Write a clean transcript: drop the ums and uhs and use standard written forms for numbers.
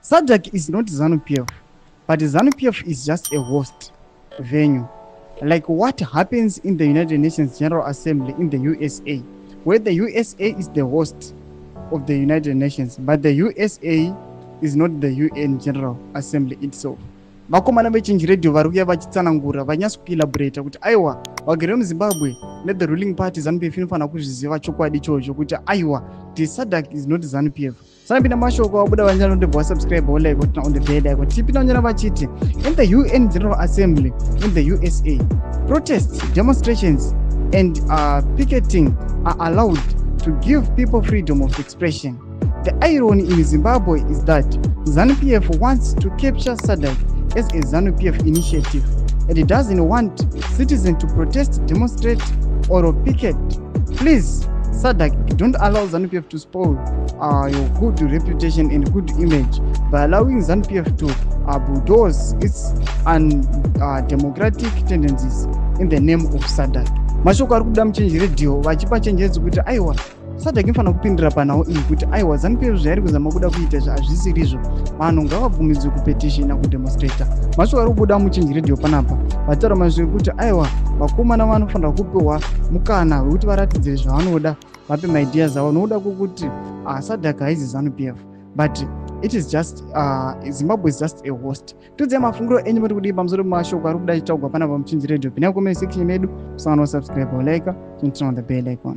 SADC is not ZANU-PF, but ZANU-PF is just a host venue. Like what happens in the United Nations General Assembly in the USA, where the USA is the host of the United Nations, but the USA is not the UN General Assembly itself. Vakomana vechinji radio vari kuuya vachitsanangura vanyasa kuelaborata kuti aiwa vagere muZimbabwe let the ruling party ZANU-PF inofanira kuzviziva chokwadi ichocho kuti aiwa the SADC is not ZANU-PF. Sanapinda mashoko abuda vanjana ndebva subscribe like kuti on the bed like tipinda vanjana vachiti in the UN General Assembly in the USA, protests, demonstrations and picketing are allowed to give people freedom of expression. The irony in Zimbabwe is that ZANU-PF wants to capture SADC as a ZANU-PF initiative, and it doesn't want citizens to protest, demonstrate, or picket. Please, SADC, don't allow ZANU-PF to spoil your good reputation and good image by allowing ZANU-PF to bulldoze its undemocratic tendencies in the name of SADC. Mashoko ari kuda muchenji radio vachipa chenjedzo kuti aiwa SADC inofanira kupindira panhau iyi kuti aiwa ZANU-PF zvairi kuzama kuda kuita hazvisirizvo, vanhu ngavabvumidzwe kupetitiona kudemonstrata. Mashoko ari kubuda muchenji radio panapa vataura mazviri kuti aiwa vakomana vanofanira kupiwa mukana wekuti varatidze zvavanoda, vape maideas avo nokuda kwokuti SADC haizi ZANU-PF, but it is just Zimbabwe is just a host. Tudze mafungiro enyu muri kudi pamusoro mashoko ari kuda chitaugwa panapa muchenji radio. Pinai comment section yedu, usana subscribe or like, turn on the bell icon.